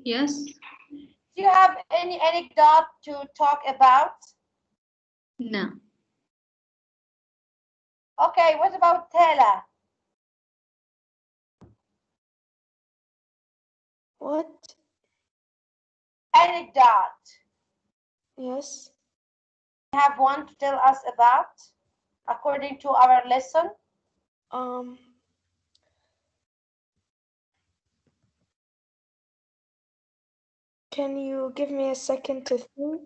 Yes. Do you have any anecdote to talk about? No. Okay, what about Tela? What? Anecdote. Yes. You have one to tell us about according to our lesson? Um, can you give me a second to think?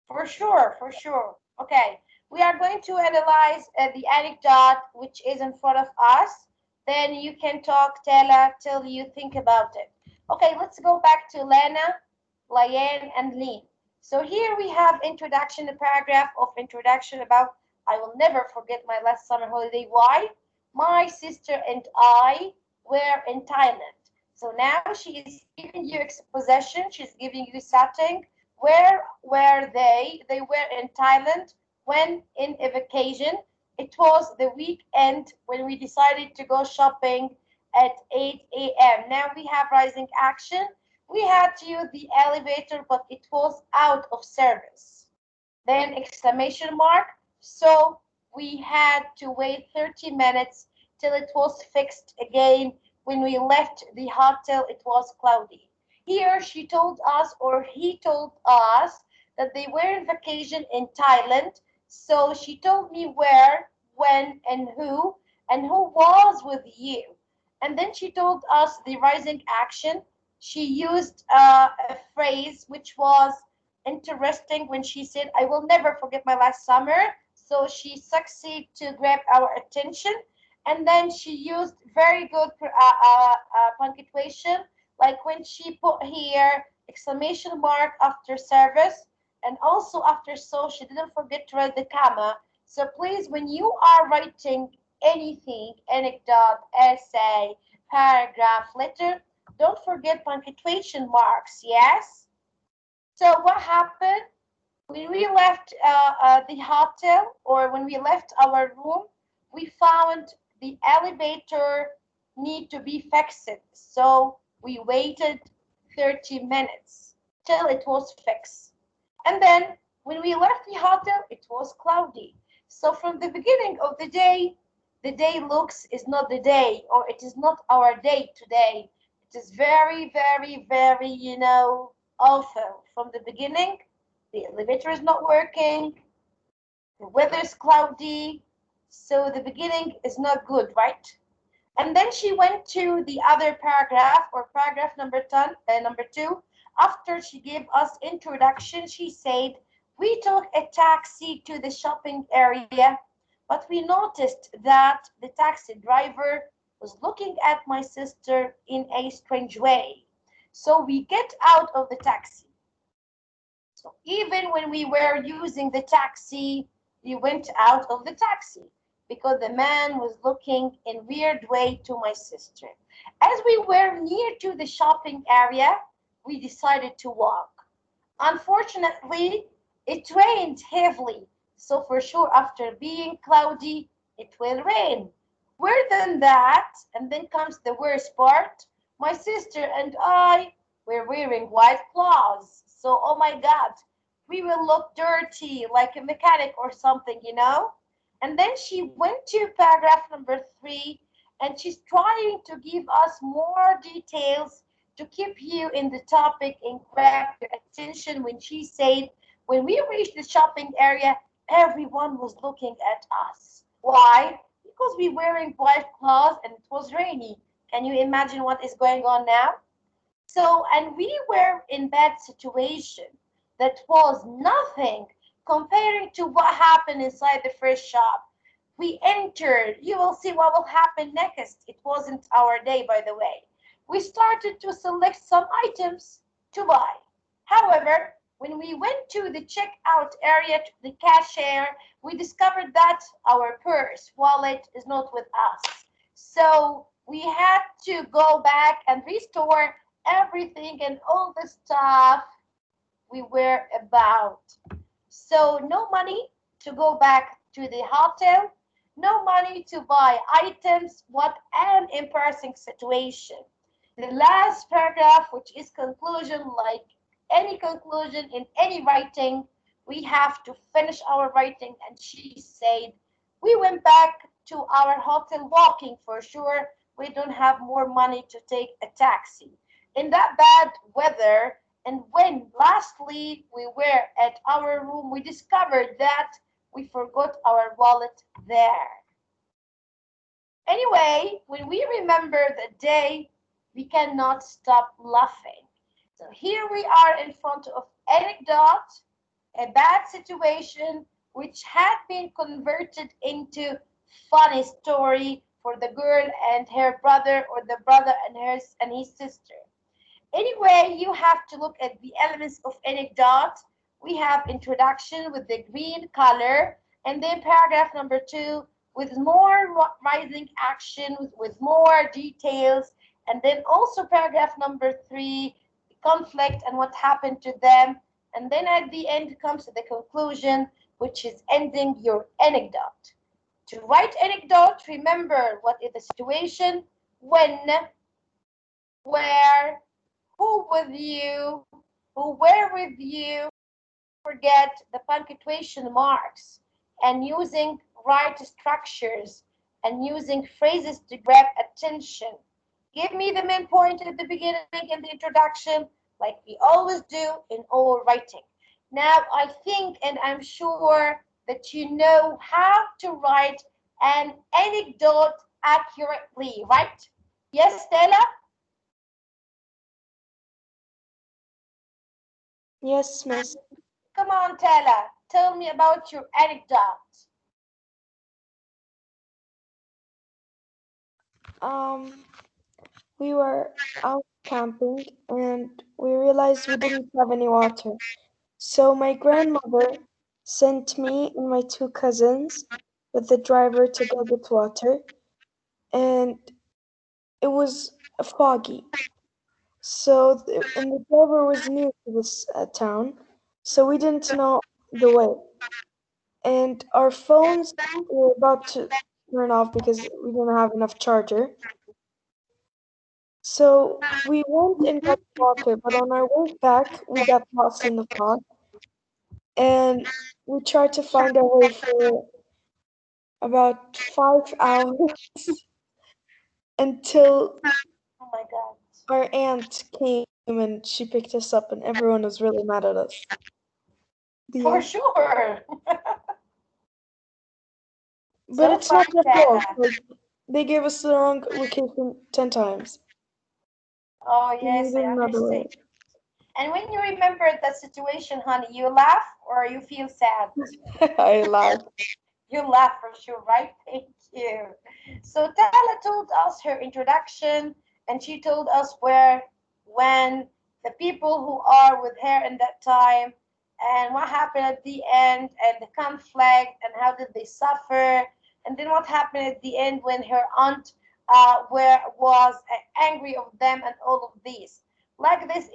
For sure, for sure. Okay, we are going to analyze the anecdote which is in front of us. Then you can talk, Tela, till you think about it. Okay, let's go back to Lena, Layan, and Lean. So here we have introduction, a paragraph of introduction about I will never forget my last summer holiday. Why? My sister and I were in Thailand. So now she is giving you exposition. She's giving you setting. Where were they? They were in Thailand when in a vacation. It was the weekend when we decided to go shopping at 8 a.m. Now we have rising action. We had to use the elevator, but it was out of service. Then exclamation mark. So we had to wait 30 minutes till it was fixed again. When we left the hotel, it was cloudy. Here she told us, or he told us, that they were on vacation in Thailand. So she told me where, when, and who was with you. And then she told us the rising action. She used a phrase which was interesting when she said, I will never forget my last summer. So she succeeded to grab our attention. And then she used very good punctuation, like when she put here exclamation mark after service and also after so she didn't forget to write the comma. So please, when you are writing anything, anecdote, essay, paragraph, letter, don't forget punctuation marks, yes? So what happened when we left the hotel or when we left our room? We found the elevator need to be fixed. So we waited 30 minutes till it was fixed. And then when we left the hotel, it was cloudy. So from the beginning of the day looks is not the day, or it is not our day today. It is very, very, very, awful. From the beginning, the elevator is not working, the weather is cloudy, so the beginning is not good, right? And then she went to the other paragraph, or paragraph number 10, number 2. After she gave us introduction, she said, we took a taxi to the shopping area, but we noticed that the taxi driver was looking at my sister in a strange way. So we get out of the taxi. So even when we were using the taxi, we went out of the taxi because the man was looking in weird way to my sister. As we were near to the shopping area, we decided to walk. Unfortunately, it rained heavily, so for sure after being cloudy, it will rain. Worse than that, and then comes the worst part, my sister and I were wearing white clothes. So, oh my God, we will look dirty like a mechanic or something. And then she went to paragraph number 3 and she's trying to give us more details to keep you in the topic and grab your attention when she said, when we reached the shopping area, everyone was looking at us. Why? Because we were wearing white clothes and it was rainy. Can you imagine what is going on now? So, and we were in that situation that was nothing comparing to what happened inside the first shop. We entered, you will see what will happen next. It wasn't our day, by the way. We started to select some items to buy. However, when we went to the checkout area, to the cashier, we discovered that our purse, wallet is not with us. So we had to go back and restore everything and all the stuff we were about. So no money to go back to the hotel, no money to buy items. What an embarrassing situation. The last paragraph, which is conclusion, like any conclusion in any writing, we have to finish our writing. And she said, we went back to our hotel walking for sure. We don't have more money to take a taxi in that bad weather. And when lastly we were at our room, we discovered that we forgot our wallet there. Anyway, when we remember the day, we cannot stop laughing. So here we are in front of Anecdote, a bad situation which had been converted into funny story for the girl and her brother, or the brother and his sister. Anyway, you have to look at the elements of Anecdote. We have introduction with the green color, and then paragraph number 2 with more rising action, with more details, and then also paragraph number 3, conflict and what happened to them, and then at the end comes the conclusion, which is ending your anecdote. To write anecdote, remember what is the situation, when, where, who with you, who were with you, forget the punctuation marks, and using right structures and using phrases to grab attention. Give me the main point at the beginning and the introduction, like we always do in all writing. Now, I think and I'm sure that you know how to write an anecdote accurately, right? Yes, Stella? Yes, miss. Come on, Tala, tell me about your anecdote. Um, we were out camping and we realized we didn't have any water. So my grandmother sent me and my two cousins with the driver to go get water, and it was foggy. And the driver was new to this town, so we didn't know the way. And our phones were about to turn off because we didn't have enough charger. So we went and got water, but on our way back, we got lost in the fog, and we tried to find our way for about 5 hours until Oh my God. our aunt came and she picked us up, and everyone was really mad at us. The For end. sure. But So it's not funny, their fault. Tala. Like, they gave us the wrong location 10 times. Oh, We yes, needed I another understand. way. And when you remember that situation, honey, you laugh or you feel sad? I laughed. You laugh for sure, right? Thank you. So Tala told us her introduction, and she told us where, when, the people who are with her in that time, and what happened at the end, and the conflict, and how did they suffer, and then what happened at the end when her aunt was angry of them, and all of these. Like this,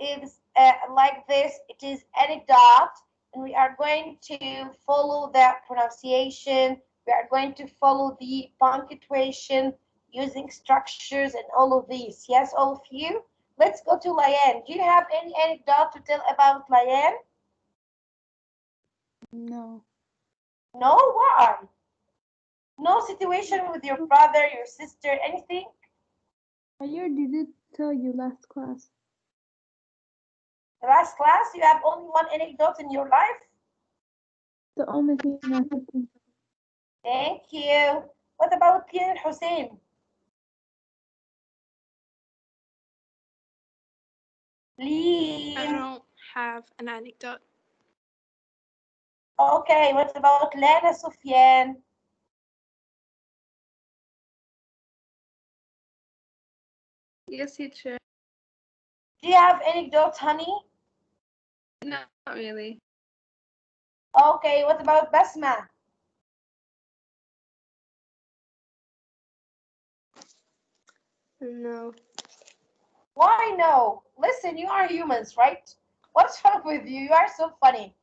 it is anecdote, and we are going to follow the pronunciation. We are going to follow the punctuation using structures and all of these. Yes, all of you? Let's go to Layan. Do you have any anecdote to tell about Layan? No. No? Why? No situation with your brother, your sister, anything? I already did tell you last class. The last class, you have only one anecdote in your life? The only thing I could think of. Thank you. What about Pierre Hussein? I Lean. don't have an anecdote. Okay, what about Lana Sufyan? Yes, teacher. Do you have anecdotes, honey? Not really. Okay, what about Basma? No. Why no? Listen, you are humans, right? What's wrong with you? You are so funny.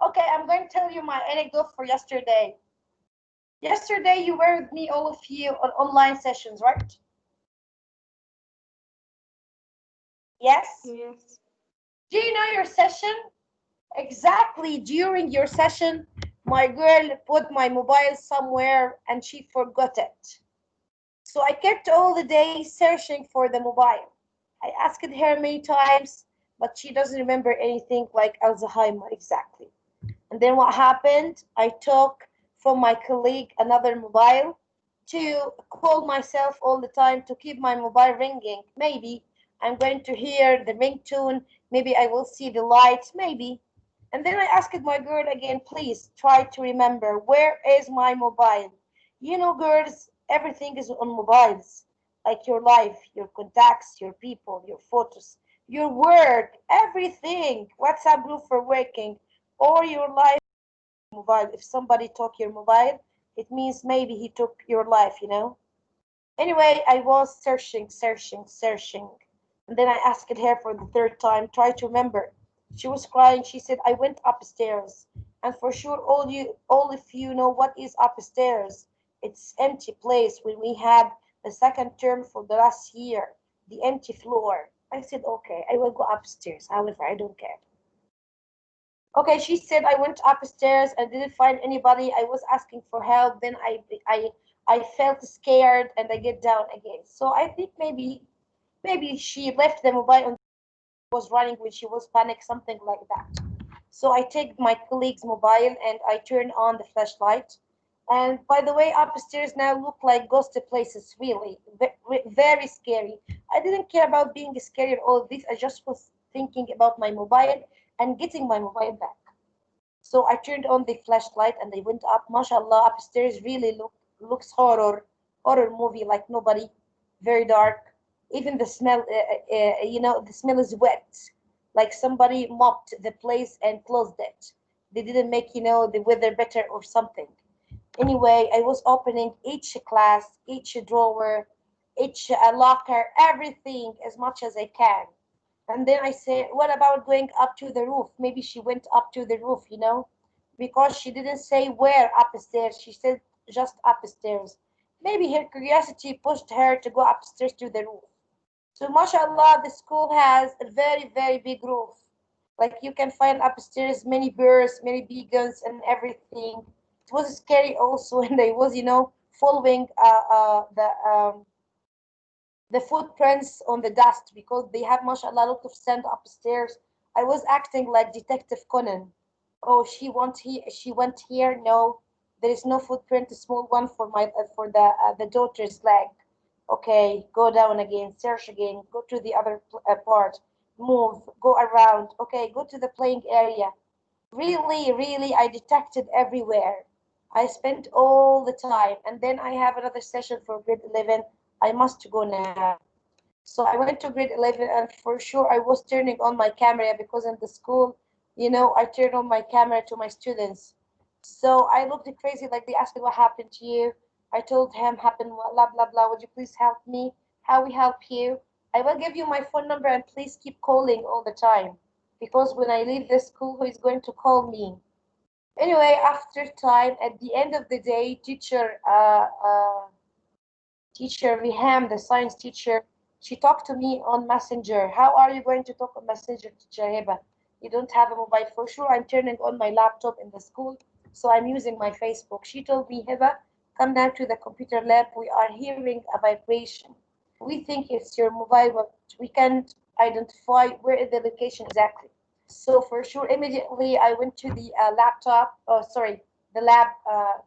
Okay, I'm going to tell you my anecdote for yesterday. Yesterday, you were with me, all of you, on online sessions, right? Yes? Yes. Do you know your session? Exactly during your session, my girl put my mobile somewhere and she forgot it. So I kept all the day searching for the mobile. I asked her many times, but she doesn't remember anything like Alzheimer exactly. And then what happened? I took from my colleague another mobile to call myself all the time to keep my mobile ringing. Maybe I'm going to hear the ringtone. Maybe I will see the lights. Maybe. And then I asked my girl again, please try to remember where is my mobile? You know, girls, everything is on mobiles, like your life, your contacts, your people, your photos, your work, everything. WhatsApp group for working, or your life mobile. If somebody took your mobile, it means maybe he took your life. Anyway, I was searching, searching, searching. And then I asked her for the third time, try to remember. She was crying. She said, I went upstairs. And for sure, all of you know what is upstairs. It's empty place when we had the second term for the last year, the empty floor. I said, okay, I will go upstairs. However, I don't care. Okay, she said I went upstairs and didn't find anybody. I was asking for help. Then I felt scared and I get down again. So I think maybe she left the mobile and was running when she was panicked, something like that. So I take my colleague's mobile and I turn on the flashlight. And by the way, upstairs now look like ghost places, really, very scary. I didn't care about being scared or all this. I just was thinking about my mobile and getting my mobile back. So I turned on the flashlight and I went up. MashaAllah, upstairs really looks horror movie like nobody, very dark. Even the smell, the smell is wet, like somebody mopped the place and closed it. They didn't make, the weather better or something. Anyway, I was opening each class, each drawer, each locker, everything as much as I can. And then I said, what about going up to the roof? Maybe she went up to the roof, because she didn't say where upstairs. She said just upstairs. Maybe her curiosity pushed her to go upstairs to the roof. So, mashallah, the school has a very, very big roof. Like you can find upstairs many birds, many beagles, and everything. It was scary also, and I was, following the footprints on the dust because they have, mashallah, a lot of sand upstairs. I was acting like Detective Conan. Oh, she went here. No, there is no footprint. A small one for the daughter's leg. Okay, go down again, search again, go to the other part, move, go around. Okay, go to the playing area. Really, really, I detected everywhere. I spent all the time, and then I have another session for grade 11. I must go now. So I went to grade 11, and for sure I was turning on my camera because in the school, I turn on my camera to my students. So I looked crazy, like they asked me what happened to you. I told him happened blah blah blah. Would you please help me? How we help you? I will give you my phone number and please keep calling all the time because when I leave the school, who is going to call me? Anyway, after time, at the end of the day, teacher Riham, the science teacher, she talked to me on Messenger. How are you going to talk on Messenger, teacher Heba? You don't have a mobile. For sure, I'm turning on my laptop in the school, so I'm using my Facebook. She told me, Heba, come down to the computer lab. We are hearing a vibration. We think it's your mobile, but we can't identify where is the location exactly. So for sure, immediately I went to the laptop, oh sorry, the lab,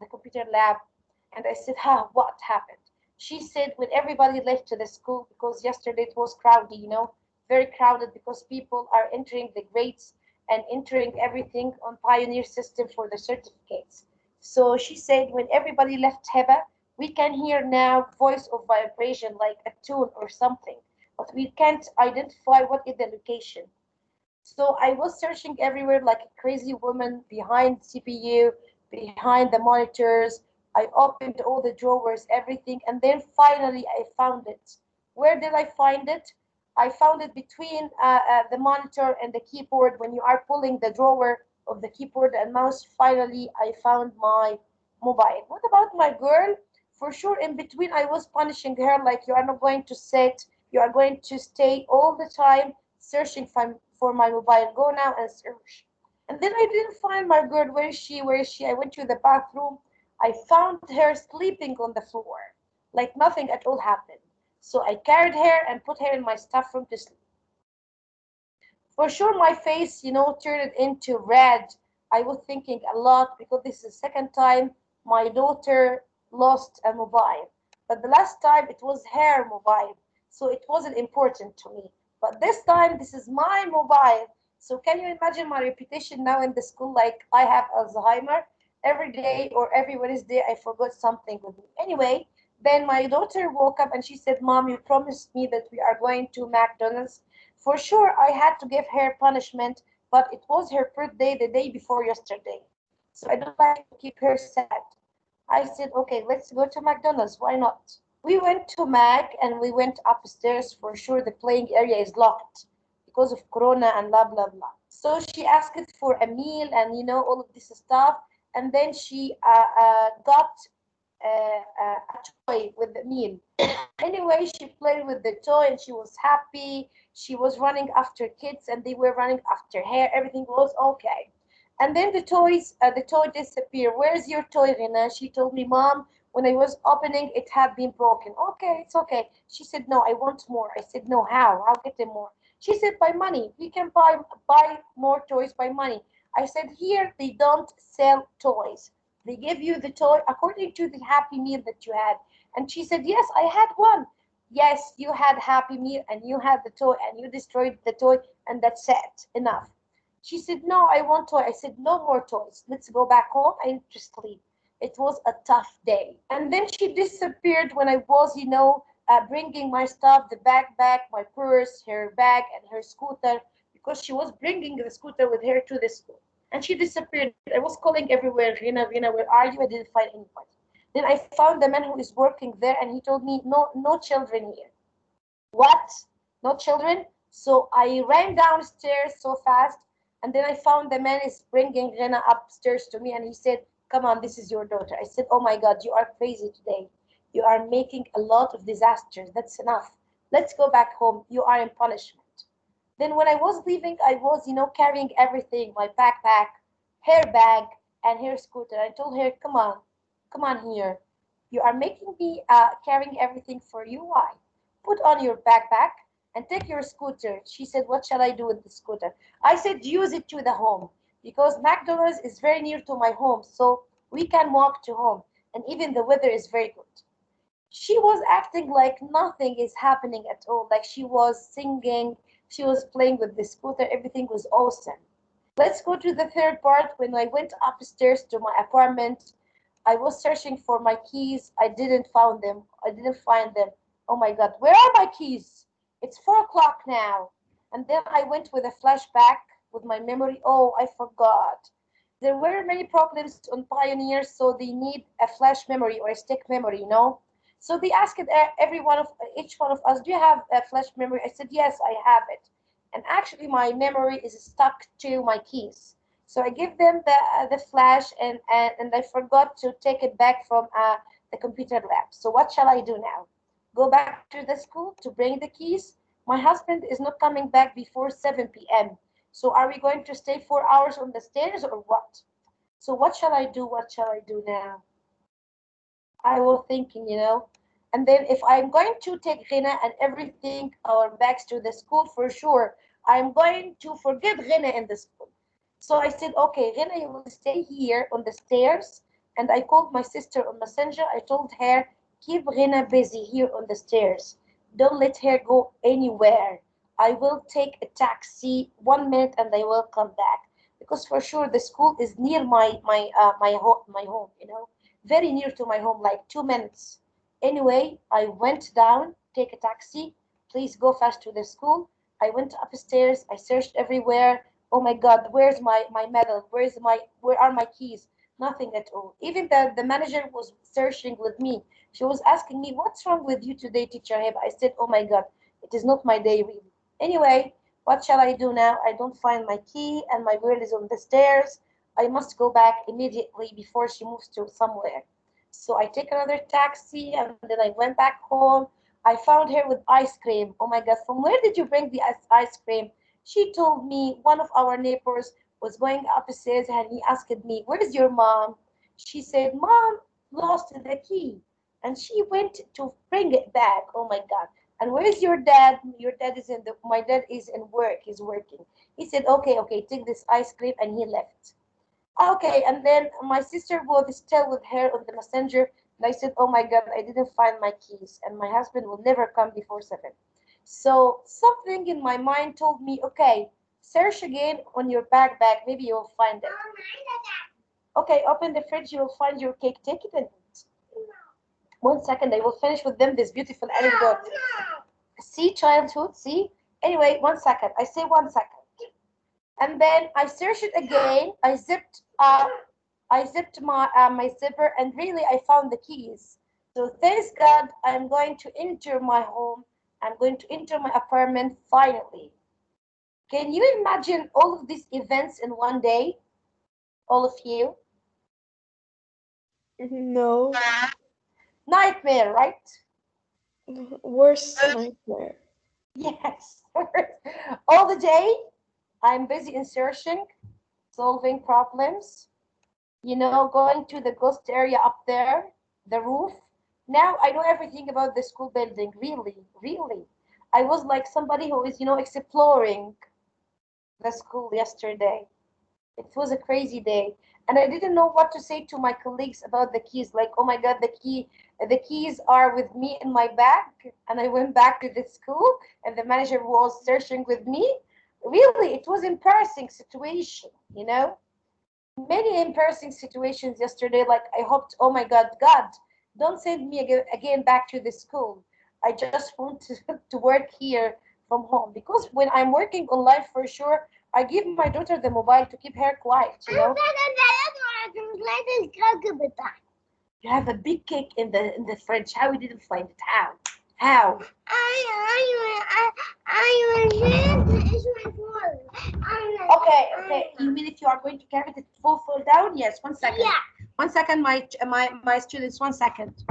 the computer lab, and I said, what happened? She said when everybody left to the school because yesterday it was crowded, very crowded because people are entering the grades and entering everything on Pioneer system for the certificates. So she said when everybody left Heba, we can hear now voice of vibration like a tune or something, but we can't identify what is the location. So I was searching everywhere like a crazy woman behind CPU, behind the monitors. I opened all the drawers, everything, and then finally I found it. Where did I find it? I found it between the monitor and the keyboard. When you are pulling the drawer of the keyboard and mouse, finally I found my mobile. What about my girl? For sure, in between, I was punishing her like you are not going to sit, you are going to stay all the time searching for my mobile. Go now and search. And then I didn't find my girl. Where is she? Where is she? I went to the bathroom. I found her sleeping on the floor, like nothing at all happened. So I carried her and put her in my staff room to sleep. For sure, my face, turned into red. I was thinking a lot because this is the second time my daughter lost a mobile. But the last time it was her mobile, so it wasn't important to me. But this time, this is my mobile. So can you imagine my reputation now in the school? Like I have Alzheimer every day or every Wednesday, I forgot something with me. Anyway, then my daughter woke up and she said, "Mom, you promised me that we are going to McDonald's." For sure, I had to give her punishment, but it was her birthday the day before yesterday. So I don't like to keep her sad. I said, okay, let's go to McDonald's. Why not? We went to Mac and we went upstairs. For sure, the playing area is locked because of Corona and blah, blah, blah. So she asked for a meal and, all of this stuff. And then she got a toy with the meal. Anyway, she played with the toy and she was happy. She was running after kids and they were running after her. Everything was okay. And then the toy disappeared. Where's your toy, Rina? She told me, Mom, when I was opening, it had been broken. Okay, it's okay. She said, no, I want more. I said, no, how? How get them more? She said, by money. We can buy more toys by money. I said, here they don't sell toys. They give you the toy according to the Happy Meal that you had. And she said, yes, I had one. Yes, you had Happy Meal and you had the toy and you destroyed the toy and that's it. Enough. She said, no, I want toy. I said, no more toys. Let's go back home. I need to sleep. It was a tough day. And then she disappeared when I was, bringing my stuff, the backpack, my purse, her bag, and her scooter, because she was bringing the scooter with her to the school. And she disappeared. I was calling everywhere, Rina, Rina, where are you? I didn't find anybody. Then I found the man who is working there, and he told me, no, no children here. What? No children? So I ran downstairs so fast, and then I found the man is bringing Rena upstairs to me, and he said, "Come on, this is your daughter." I said, "Oh my God, you are crazy today. You are making a lot of disasters. That's enough. Let's go back home. You are in punishment." Then when I was leaving, I was, carrying everything, my backpack, her bag, and her scooter. I told her, come on here. You are making me carrying everything for you. Why? Put on your backpack and take your scooter. She said, what shall I do with the scooter? I said, use it to the home because McDonald's is very near to my home, so we can walk to home. And even the weather is very good. She was acting like nothing is happening at all, like she was singing, she was playing with the scooter, everything was awesome. Let's go to the third part. When I went upstairs to my apartment, I was searching for my keys. I didn't found them. I didn't find them. Oh my God, where are my keys? It's 4 o'clock now. And then I went with a flashback with my memory. Oh, I forgot. There were many problems on Pioneer, so they need a flash memory or a stick memory. So they asked each one of us, do you have a flash memory? I said, yes, I have it. And actually, my memory is stuck to my keys. So I give them the flash, and I forgot to take it back from the computer lab. So what shall I do now? Go back to the school to bring the keys? My husband is not coming back before 7 p.m. So are we going to stay 4 hours on the stairs or what? So what shall I do? What shall I do now? I was thinking. And then if I'm going to take Rina and everything, our bags to the school, for sure, I'm going to forget Rina in the school. So I said, okay, Rina, you will stay here on the stairs. And I called my sister on Messenger. I told her, keep Rina busy here on the stairs. Don't let her go anywhere. I will take a taxi 1 minute and I will come back. Because for sure the school is near my home, very near to my home, like 2 minutes. Anyway, I went down, take a taxi, please go fast to the school. I went upstairs, I searched everywhere. Oh my God, where's my medal? Where are my keys? Nothing at all. Even the manager was searching with me. She was asking me, what's wrong with you today, teacher Heb? I said, oh my God, it is not my day really. Anyway, what shall I do now? I don't find my key and my girl is on the stairs. I must go back immediately before she moves to somewhere. So I take another taxi and then I went back home. I found her with ice cream. Oh my God, from where did you bring the ice cream? She told me one of our neighbors was going upstairs and he asked me, "Where's your mom?" She said, "Mom lost the key." And she went to bring it back. Oh my God. "And where's your dad?" "Your dad is in the, my dad is in work. He's working." He said, "Okay, okay, take this ice cream," and he left. Okay, and then my sister was still with her on the messenger. And I said, "Oh my God, I didn't find my keys, and my husband will never come before 7." So something in my mind told me, okay, search again on your backpack. Maybe you will find it. Okay, open the fridge. You will find your cake. Take it and eat. 1 second, I will finish with them this beautiful anecdote. See, childhood, see? Anyway, 1 second. I say 1 second. And then I searched it again. I zipped my zipper, and really I found the keys. So thanks God, I'm going to enter my home. I'm going to enter my apartment finally. Can you imagine all of these events in one day? All of you? No, Nightmare, right? worst nightmare. Yes. All the day, I'm busy in searching, solving problems, going to the ghost area up there, the roof. Now I know everything about the school building. Really, really. I was like somebody who is, exploring the school yesterday. It was a crazy day. And I didn't know what to say to my colleagues about the keys. Like, oh my God, the keys are with me in my bag. And I went back to the school and the manager was searching with me. Really, it was embarrassing situation, many embarrassing situations yesterday. Like I hoped, oh my God, don't send me again back to the school. I just want to, to work here from home, because when I'm working online, for sure I give my daughter the mobile to keep her quiet. You have a big cake in the fridge. How we didn't find it? How? Okay. You mean if you are going to carry it fall down? Yes. 1 second. Yeah. 1 second, my students. 1 second.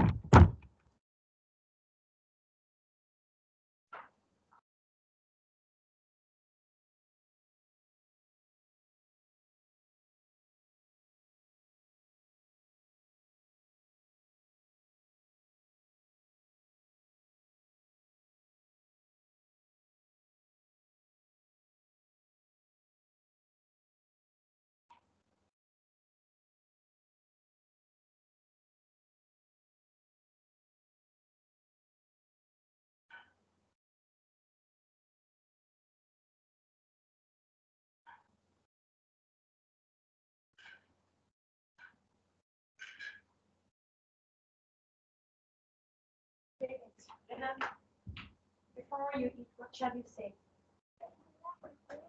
Before you eat, what shall you say?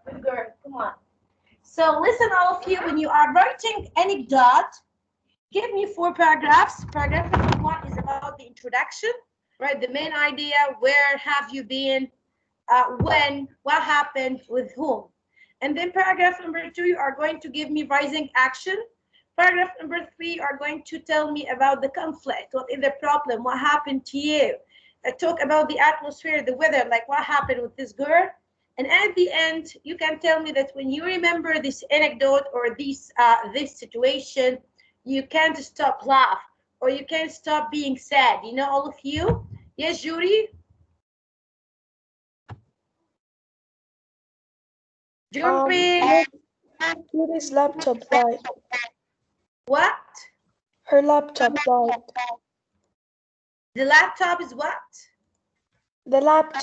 Good girl. Come on. So listen, all of you, when you are writing anecdote, give me 4 paragraphs. Paragraph number 1 is about the introduction, right? The main idea, where have you been, when, what happened, with whom. And then paragraph number 2, you are going to give me rising action. Paragraph number 3, you are going to tell me about the conflict. What is the problem? What happened to you? Talk about the atmosphere, the weather, like what happened with this girl. And at the end, you can tell me that when you remember this anecdote or this situation, you can't stop laugh, or you can't stop being sad. All of you? Yes, Judy? Jury? Yes, Judy's laptop died. What? Her laptop died. The laptop is what? The laptop